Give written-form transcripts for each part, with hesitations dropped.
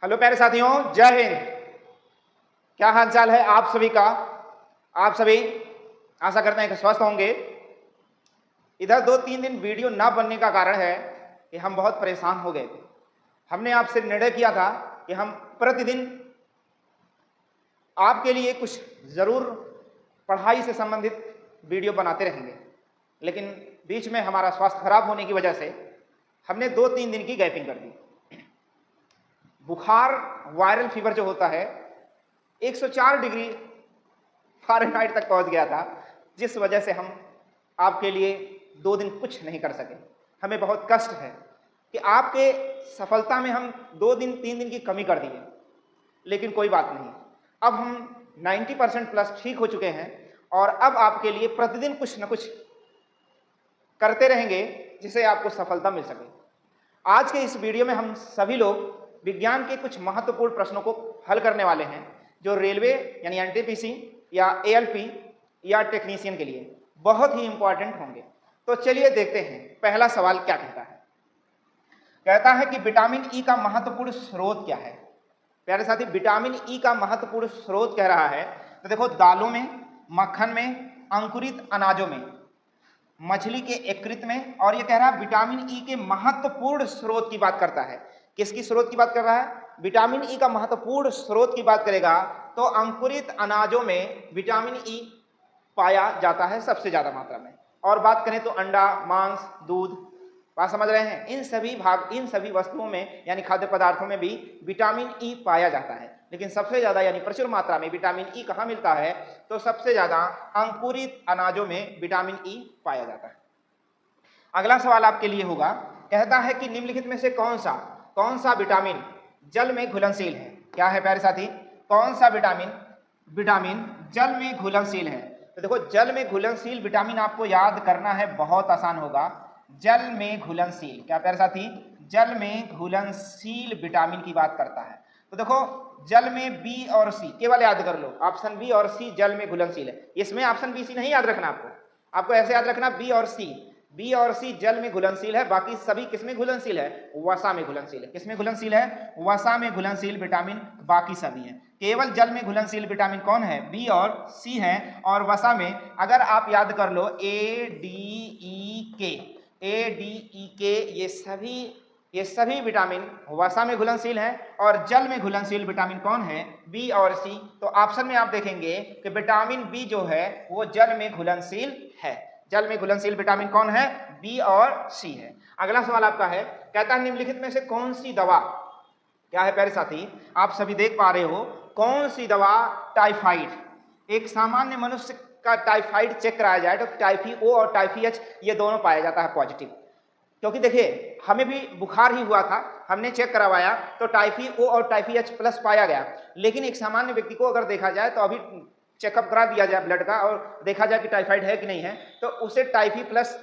Hello प्यारे साथियों, जय हिंद। क्या हाल चाल है आप सभी का? आप सभी आशा करते हैं कि स्वस्थ होंगे। इधर 2-3 दिन वीडियो ना बनने का कारण है कि हम बहुत परेशान हो गए थे। हमने आपसे निर्णय किया था कि हम प्रतिदिन आपके लिए कुछ ज़रूर पढ़ाई से संबंधित वीडियो बनाते रहेंगे, लेकिन बीच में हमारा स्वास्थ्य खराब होने की वजह से हमने 2-3 दिन की गैपिंग कर दी। बुखार, वायरल फीवर जो होता है 104 डिग्री फ़ारेनहाइट तक पहुंच गया था, जिस वजह से हम आपके लिए 2 दिन कुछ नहीं कर सके। हमें बहुत कष्ट है कि आपके सफलता में हम 2 दिन 3 दिन की कमी कर दिए, लेकिन कोई बात नहीं। अब हम 90% प्लस ठीक हो चुके हैं और अब आपके लिए प्रतिदिन कुछ न कुछ करते रहेंगे जिससे आपको सफलता मिल सके। आज के इस वीडियो में हम सभी लोग विज्ञान के कुछ महत्वपूर्ण प्रश्नों को हल करने वाले हैं, जो रेलवे यानी एनटीपीसी या एएलपी या टेक्नीशियन के लिए बहुत ही इंपॉर्टेंट होंगे। तो चलिए देखते हैं पहला सवाल क्या कहता है। कहता है कि विटामिन ई का महत्वपूर्ण स्रोत क्या है। प्यारे साथी, विटामिन ई का महत्वपूर्ण स्रोत कह रहा है तो देखो, दालों में, मक्खन में, अंकुरित अनाजों में, मछली के यकृत में, और ये कह रहा है विटामिन ई के महत्वपूर्ण स्रोत की बात करता है। किसकी स्रोत की बात कर रहा है? विटामिन ई का महत्वपूर्ण स्रोत की बात करेगा तो अंकुरित अनाजों में विटामिन ई पाया जाता है सबसे ज्यादा मात्रा में। और बात करें तो अंडा, मांस, दूध, बात समझ रहे हैं? इन सभी वस्तुओं में यानी खाद्य पदार्थों में भी विटामिन ई पाया जाता है, लेकिन सबसे ज्यादा यानी प्रचुर मात्रा में विटामिन ई कहाँ मिलता है? तो सबसे ज्यादा अंकुरित अनाजों में विटामिन ई पाया जाता है। अगला सवाल आपके लिए होगा, कहता है कि निम्नलिखित में से कौन सा विटामिन जल में घुलनशील है। क्या है प्यारे साथी? कौन सा विटामिन जल में घुलनशील है? तो देखो, जल में घुलनशील विटामिन आपको याद करना है, बहुत आसान होगा। जल में घुलनशील, क्या प्यारे साथी? जल में घुलनशील विटामिन की बात करता है। तो देखो, जल में बी और सी केवल याद कर लो, ऑप्शन बी और सी जल में घुलनशील है। इसमें ऑप्शन बी सी नहीं याद रखना, आपको ऐसे याद रखना, बी और सी जल में घुलनशील है, बाकी सभी किसमें घुलनशील है? वसा में घुलनशील है। किसमें घुलनशील है? वसा में घुलनशील विटामिन बाकी सभी हैं। केवल जल में घुलनशील विटामिन कौन है? बी और सी है। और वसा में अगर आप याद कर लो, ए डी ई के ये सभी विटामिन वसा में घुलनशील हैं। और जल में घुलनशील विटामिन कौन है? बी और सी। तो ऑप्शन में आप देखेंगे कि विटामिन बी जो है वो जल में घुलनशील है। जल में घुलनशील विटामिन कौन है? बी और सी है। अगला सवाल आपका है, कहता है निम्नलिखित में से कौन सी दवा, क्या है प्यारे साथी? आप सभी देख पा रहे हो, कौन सी दवा टाइफाइड, एक सामान्य मनुष्य का टाइफाइड चेक कराया जाए तो टाइफी ओ और टाइफी एच ये दोनों पाया जाता है पॉजिटिव। क्योंकि देखिए, हमें भी बुखार ही हुआ था, हमने चेक करवाया तो टाइफी ओ और टाइफी एच प्लस पाया गया, लेकिन एक सामान्य व्यक्ति को अगर देखा जाए तो अभी चेकअप करा दिया जाए ब्लड का और देखा जाए कि टाइफाइड है कि नहीं है, तो उसे टाइफी प्लस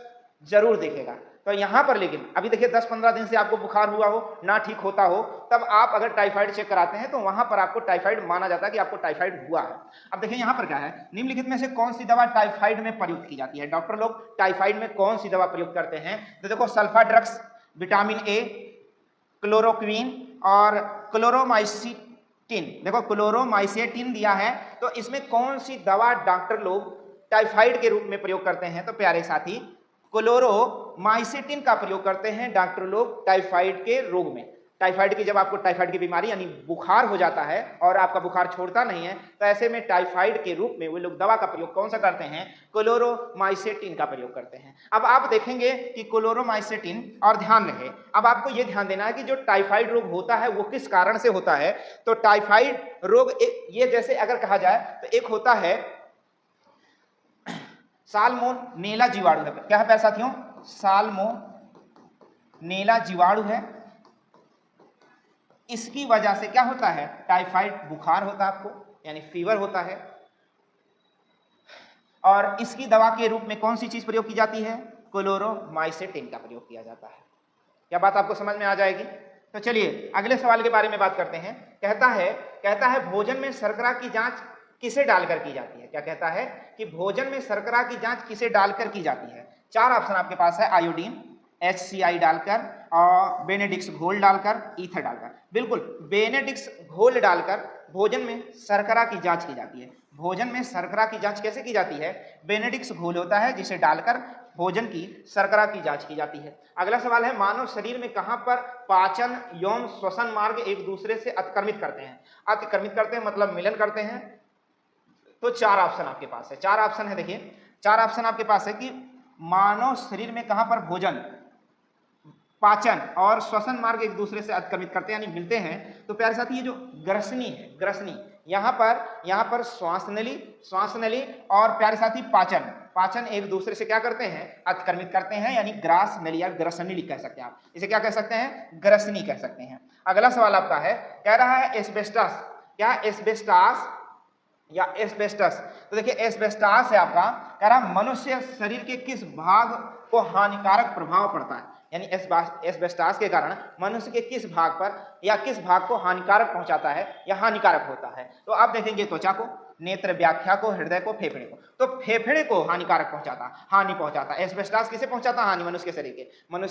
जरूर दिखेगा। तो यहाँ पर लेकिन अभी देखिए, 10-15 दिन से आपको बुखार हुआ हो, ना ठीक होता हो, तब आप अगर टाइफाइड चेक कराते हैं तो वहां पर आपको टाइफाइड माना जाता है कि आपको टाइफाइड हुआ है। अब देखिए यहाँ पर क्या है, निम्नलिखित में से कौन सी दवा टाइफाइड में प्रयुक्त की जाती है? डॉक्टर लोग टाइफाइड में कौन सी दवा प्रयुक्त करते हैं? तो देखो, sulpha drugs, vitamin A, chloroquine और क्लोरोमाइसिटिन। देखो, क्लोरोमाइसिटिन दिया है, तो इसमें कौन सी दवा डॉक्टर लोग टाइफाइड के रूप में प्रयोग करते हैं? तो प्यारे साथी, क्लोरोमाइसिटिन का प्रयोग करते हैं डॉक्टर लोग टाइफाइड के रोग में। टाइफाइड की, जब आपको टाइफाइड की बीमारी यानी बुखार हो जाता है और आपका बुखार छोड़ता नहीं है, तो ऐसे में टाइफाइड के रूप में वो लोग दवा का प्रयोग कौन सा करते हैं? क्लोरोमाइसिटिन का प्रयोग करते हैं। अब आप देखेंगे कि क्लोरोमाइसिटिन, और ध्यान रहे, अब आपको ये ध्यान देना है कि जो टाइफाइड रोग होता है वो किस कारण से होता है। तो टाइफाइड रोग ये जैसे अगर कहा जाए तो एक होता है साल्मोनेला जीवाणु है। क्या है प्यारे साथियों? साल्मोनेला जीवाणु है। इसकी वजह से क्या होता है? टाइफाइड बुखार होता है आपको, यानी फीवर होता है। और इसकी दवा के रूप में कौन सी चीज प्रयोग की जाती है? क्लोरोमाइसिटिन का प्रयोग किया जाता है। क्या बात आपको समझ में आ जाएगी? तो चलिए अगले सवाल के बारे में बात करते हैं। कहता है भोजन में शर्करा की जांच किसे डालकर की जाती है? क्या कहता है कि भोजन में शर्करा की जांच किसे डालकर की जाती है? 4 ऑप्शन आपके पास है, आयोडीन, HCl डालकर, और बेनेडिक्स घोल डालकर, ईथर डालकर, बिल्कुल बेनेडिक्स घोल डालकर भोजन में शर्करा की जांच की जाती है। भोजन में शर्करा की जांच कैसे की जाती है? बेनेडिक्स घोल होता है जिसे डालकर भोजन की शर्करा की जांच की जाती है। अगला सवाल है, मानव शरीर में कहां पर पाचन, यौन, श्वसन मार्ग एक दूसरे से अतिक्रमित करते हैं? अतिक्रमित करते हैं मतलब मिलन करते हैं। तो चार ऑप्शन आपके पास है, चार ऑप्शन है, देखिए चार ऑप्शन आपके पास है कि मानव शरीर में कहां पर भोजन, पाचन और श्वसन मार्ग एक दूसरे से अतिक्रमित करते हैं यानी मिलते हैं। तो प्यारे साथी ये जो ग्रसनी है, ग्रसनी यहाँ पर श्वास नली और प्यारे साथी पाचन एक दूसरे से क्या करते हैं? अतिक्रमित करते हैं, यानी ग्रास नली या ग्रसनी कह सकते हैं आप इसे, क्या कह सकते हैं? ग्रसनी कह सकते हैं। अगला सवाल आपका है, कह रहा है एस्बेस्टस, क्या एस्बेस्टास या एस्बेस्टस? तो देखिए एस्बेस्टास है आपका, कह रहा मनुष्य शरीर के किस भाग को हानिकारक प्रभाव पड़ता है, यानी एस्बेस्टास के कारण मनुष्य के किस भाग पर या किस भाग को हानिकारक पहुंचाता है या हानिकारक होता है? तो आप देखेंगे त्वचा को, नेत्र व्याख्या को, हृदय को, फेफड़े को। तो फेफड़े को हानिकारक पहुंचाता, हानि पहुंचाता। एस्बेस्टास किसे पहुंचाता हानि? मनुष्य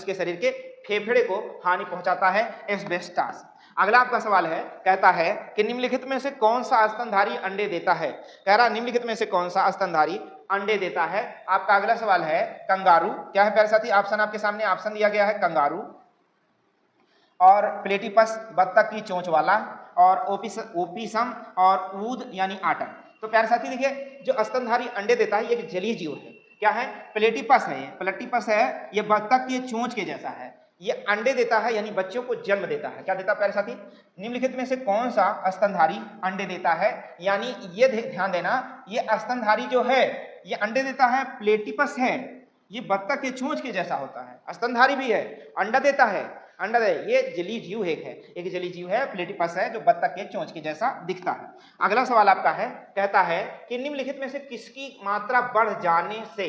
के शरीर के फेफड़े को हानि पहुंचाता है एस्बेस्टास। अगला आपका सवाल है, कहता है कि निम्नलिखित में से कौन सा स्तनधारी अंडे देता है? कह रहा निम्नलिखित में से कौन सा स्तनधारी अंडे देता है? आपका अगला सवाल है कंगारू, क्या है प्यारे साथी? ऑप्शन आपके सामने ऑप्शन दिया गया है, कंगारू और प्लेटिपस बत्तख की चोंच वाला और ओपिसम और ऊद यानी आटन। तो प्यारे साथी देखिए जो स्तनधारी अंडे देता है ये एक जलीय जीव है, क्या है? प्लेटिपस है, ये प्लेटिपस है, ये बत्तख की चोंच के जैसा है, ये अंडे देता है यानी बच्चों को जन्म देता है। क्या देता है प्यारे साथी? निम्नलिखित में से कौन सा स्तनधारी अंडे देता है? यानी ये ध्यान देना, ये स्तनधारी जो है ये अंडे देता है, प्लेटिपस है, ये बत्तख के चोंच के जैसा होता है, स्तनधारी भी है, अंडा देता है, अंडा दे, ये जलीय जीव एक जलीय जीव है, प्लेटिपस है जो बत्तख के चोंच के जैसा दिखता है। अगला सवाल आपका है, कहता है कि निम्नलिखित में से किसकी मात्रा बढ़ जाने से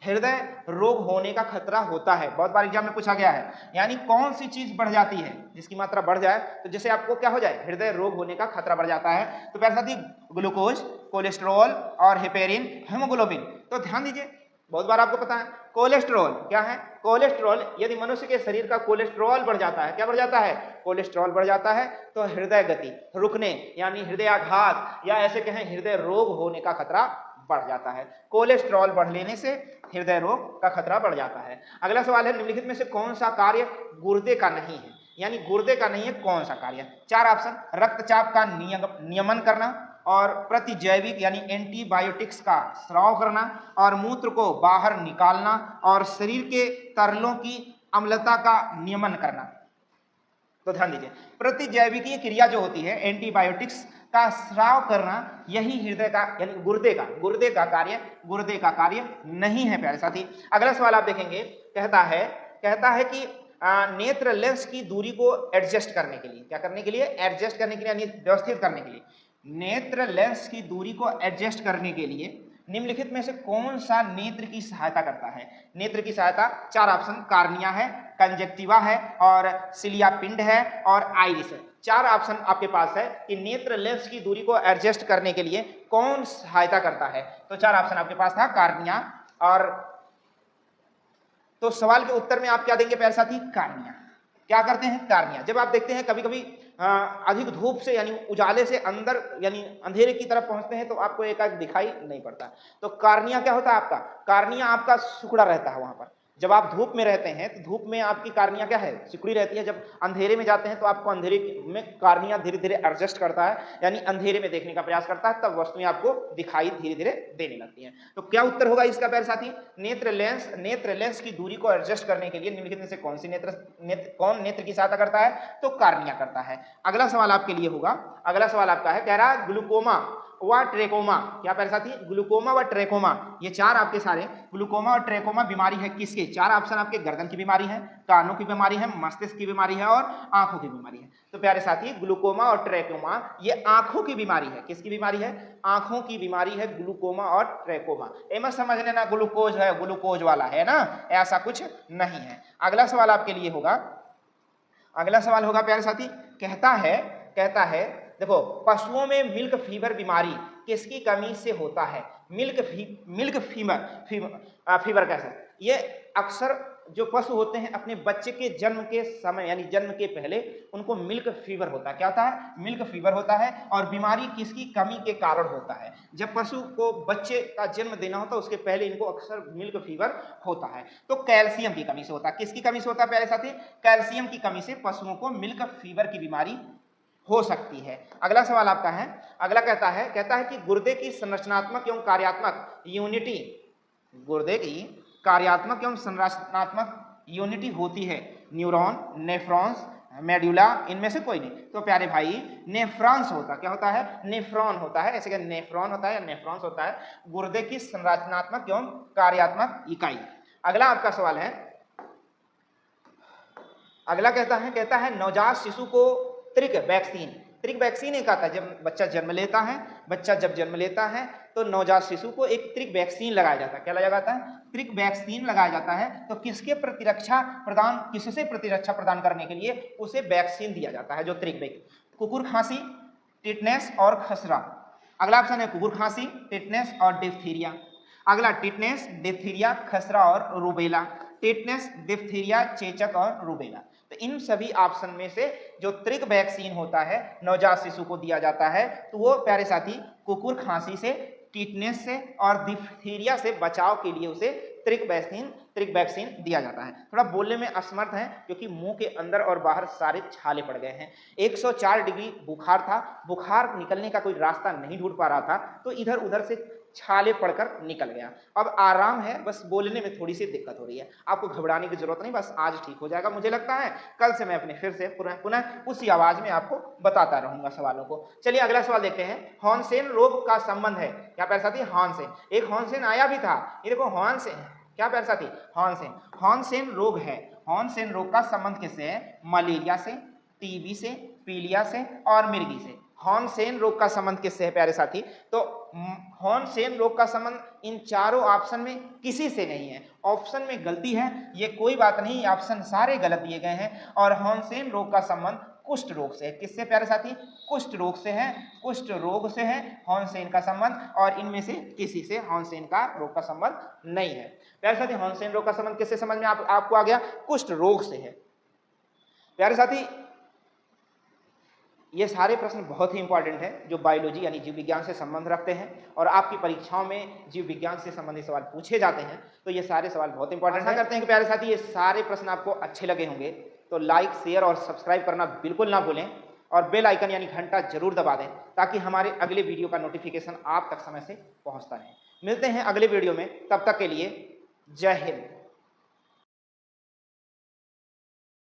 हृदय रोग होने का खतरा होता है? बहुत बार एग्जाम में पूछा गया है, यानी कौन सी चीज बढ़ जाती है जिसकी मात्रा बढ़ जाए तो जैसे आपको क्या हो जाए? हृदय रोग होने का खतरा बढ़ जाता है। तो प्यारे साथी ग्लूकोज, कोलेस्ट्रॉल और हेपेरिन, हेमोग्लोबिन। तो ध्यान दीजिए, बहुत बार आपको पता है कोलेस्ट्रॉल, क्या है? कोलेस्ट्रॉल, यदि मनुष्य के शरीर का कोलेस्ट्रॉल बढ़ जाता है, क्या बढ़ जाता है? कोलेस्ट्रॉल बढ़ जाता है तो हृदय गति रुकने यानी हृदयाघात या ऐसे कहें हृदय रोग होने का खतरा बढ़ जाता है। कोलेस्ट्रॉल बढ़ लेने से हृदय रोग का खतरा बढ़ जाता है। अगला सवाल है, निम्नलिखित में से कौन सा कार्य गुर्दे का नहीं है? यानी गुर्दे का नहीं है, कौन सा कार्य? चार ऑप्शन, रक्तचाप का नियमन करना और प्रतिजैविक यानी एंटीबायोटिक्स का स्राव करना और मूत्र को बाहर निकालना और शरीर के तरलों की अम्लता का नियमन करना। तो ध्यान दीजिए, प्रतिजैविकीय क्रिया जो होती है, एंटीबायोटिक्स का स्राव करना, यही हृदय का यानी गुर्दे का कार्य नहीं है प्यारे साथी। अगला सवाल आप देखेंगे, कहता है कि नेत्र लेंस की दूरी को एडजस्ट करने के लिए, क्या करने के लिए? एडजस्ट करने के लिए यानी व्यवस्थित करने के लिए, नेत्र लेंस की दूरी को एडजस्ट करने के लिए निम्नलिखित में से कौन सा नेत्र की सहायता करता है? नेत्र की सहायता, चार ऑप्शन, कार्निया है, कंजक्टिवा है और सिलिया पिंड है और आइरिस है। चार ऑप्शन आपके पास है कि नेत्र लेंस की दूरी को एडजस्ट करने के लिए कौन सहायता करता है? तो चार ऑप्शन आपके पास था, कार्निया। और तो सवाल के उत्तर में आप क्या देंगे प्यारे साथी? कार्निया। क्या करते हैं? कार्निया। जब आप देखते हैं कभी कभी अधिक धूप से यानी उजाले से अंदर यानी अंधेरे की तरफ पहुंचते हैं तो आपको एकाएक दिखाई नहीं पड़ता, तो कार्निया क्या होता है आपका? कार्निया आपका सिकुड़ा रहता है वहां पर। जब आप धूप में रहते हैं तो धूप में आपकी कार्निया क्या है? सिकुड़ी रहती है। जब अंधेरे में जाते हैं तो आपको अंधेरे में कार्निया धीरे धीरे एडजस्ट करता है यानी अंधेरे में देखने का प्रयास करता है, तब वस्तुएं आपको दिखाई धीरे धीरे देने लगती हैं। तो क्या उत्तर होगा इसका प्यारे साथी? नेत्र लेंस की दूरी को एडजस्ट करने के लिए निम्नलिखित में से कौन सी कौन नेत्र की सहायता करता है? तो कार्निया करता है। अगला सवाल आपके लिए होगा, अगला सवाल आपका है, कह रहा है ग्लूकोमा व ट्रेकोमा, क्या प्यारे साथी? ग्लूकोमा व ट्रेकोमा, ये चार आपके सारे ग्लूकोमा और ट्रेकोमा बीमारी है किसके? चार ऑप्शन आपके, गर्दन की बीमारी है, कानों की बीमारी है, मस्तिष्क की बीमारी है और आंखों की बीमारी है। तो प्यारे साथी ग्लूकोमा और ट्रेकोमा ये आंखों की बीमारी है। किसकी बीमारी है? आंखों की बीमारी है ग्लूकोमा और ट्रेकोमा। ये मत समझ लेना ग्लूकोज है, ग्लूकोज वाला है ना, ऐसा कुछ नहीं है। अगला सवाल आपके लिए होगा, अगला सवाल होगा प्यारे साथी, कहता है देखो, पशुओं में मिल्क फीवर बीमारी किसकी कमी से होता है? मिल्क फीवर कैसे? ये अक्सर जो पशु होते हैं अपने बच्चे के जन्म के समय यानी जन्म के पहले उनको मिल्क फीवर होता है। क्या होता है? मिल्क फीवर होता है। और बीमारी किसकी कमी के कारण होता है? जब पशु को बच्चे का जन्म देना होता है उसके पहले इनको अक्सर मिल्क फीवर होता है। तो कैल्शियम की कमी से होता है। किसकी कमी से होता है प्यारे साथी? कैल्शियम की कमी से पशुओं को मिल्क फीवर की बीमारी हो सकती है। अगला सवाल आपका है, अगला कहता है कि गुर्दे की संरचनात्मक एवं कार्यात्मक यूनिटी, गुर्दे की कार्यात्मक एवं संरचनात्मक यूनिटी होती है न्यूरॉन, नेफ्रॉन्स, मेडुला, इनमें से कोई नहीं। तो प्यारे भाई नेफ्रॉन्स होता, क्या होता है? नेफ्रॉन होता है। ऐसे क्या नेफ्रॉन होता है या नेफ्रॉन्स होता है, गुर्दे की संरचनात्मक एवं कार्यात्मक इकाई। अगला आपका सवाल है, अगला कहता है नवजात शिशु को त्रिक वैक्सीन एक आता है। जब बच्चा जन्म लेता है, बच्चा जब जन्म लेता है तो नवजात शिशु को एक त्रिक वैक्सीन लगाया जाता है। क्या लगाया जाता है? त्रिक वैक्सीन लगाया जाता है। तो किससे प्रतिरक्षा प्रदान करने के लिए उसे वैक्सीन दिया जाता है, जो त्रिक वैक्सीन। कुकुर खांसी, टिटनेस और खसरा। अगला ऑप्शन है कुकुर खांसी, टिटनेस और डिप्थीरिया। अगला टिटनेस, डिप्थीरिया, खसरा और रूबेला। टिटनेस, डिप्थीरिया, चेचक और रूबेला। तो इन सभी ऑप्शन में से जो त्रिक वैक्सीन होता है नवजात शिशु को दिया जाता है तो वो प्यारे साथी कुकुर खांसी से, टिटनेस से और डिप्थीरिया से बचाव के लिए उसे त्रिक वैक्सीन दिया जाता है। थोड़ा बोलने में असमर्थ है क्योंकि मुंह के अंदर और बाहर सारे छाले पड़ गए हैं। 104 डिग्री बुखार था, बुखार निकलने का कोई रास्ता नहीं ढूंढ पा रहा था तो इधर उधर से छाले पड़कर निकल गया। अब आराम है, बस बोलने में थोड़ी सी दिक्कत हो रही है। आपको घबराने की जरूरत नहीं, बस आज ठीक हो जाएगा। मुझे लगता है कल से मैं अपने फिर से पुनः उसी आवाज में आपको बताता रहूंगा सवालों को। चलिए अगला सवाल देखते हैं। हॉर्नसेन रोग का संबंध है। क्या प्यारे साथी? हॉर्नसेन, एक हॉर्नसेन आया भी था, ये देखो हॉर्नसेन। क्या प्यारे साथी? हॉर्नसेन रोग है। हॉर्नसेन रोग का संबंध किससे है? मलेरिया से, टीबी से, पीलिया से और मिर्गी से। हॉर्नसेन रोग का संबंध किससे है प्यारे साथी? तो हॉर्नसेन रोग का संबंध इन चारों ऑप्शन में किसी से नहीं है। ऑप्शन में गलती है, ये कोई बात नहीं, ऑप्शन सारे गलत दिए गए हैं। और हॉर्नसेन रोग का संबंध कुष्ठ रोग से है। किससे प्यारे साथी? कुष्ठ रोग से है। कुष्ठ रोग से है हॉर्नसेन का संबंध, और इनमें से किसी से हॉर्नसेन का रोग का संबंध नहीं है। प्यारे साथी हॉर्नसेन रोग का संबंध किससे समझ में आपको आ गया? कुष्ठ रोग से है। प्यारे साथी ये सारे प्रश्न बहुत ही इंपॉर्टेंट हैं जो बायोलॉजी यानी जीव विज्ञान से संबंध रखते हैं और आपकी परीक्षाओं में जीव विज्ञान से संबंधित सवाल पूछे जाते हैं। तो ये सारे सवाल बहुत इंपॉर्टेंट है। करते हैं कि प्यारे साथी ये सारे प्रश्न आपको अच्छे लगे होंगे, तो लाइक, शेयर और सब्सक्राइब करना बिल्कुल ना भूलें और बेल आइकन यानी घंटा जरूर दबा दें ताकि हमारे अगले वीडियो का नोटिफिकेशन आप तक समय से पहुंचता रहे। मिलते हैं अगले वीडियो में, तब तक के लिए जय हिंद।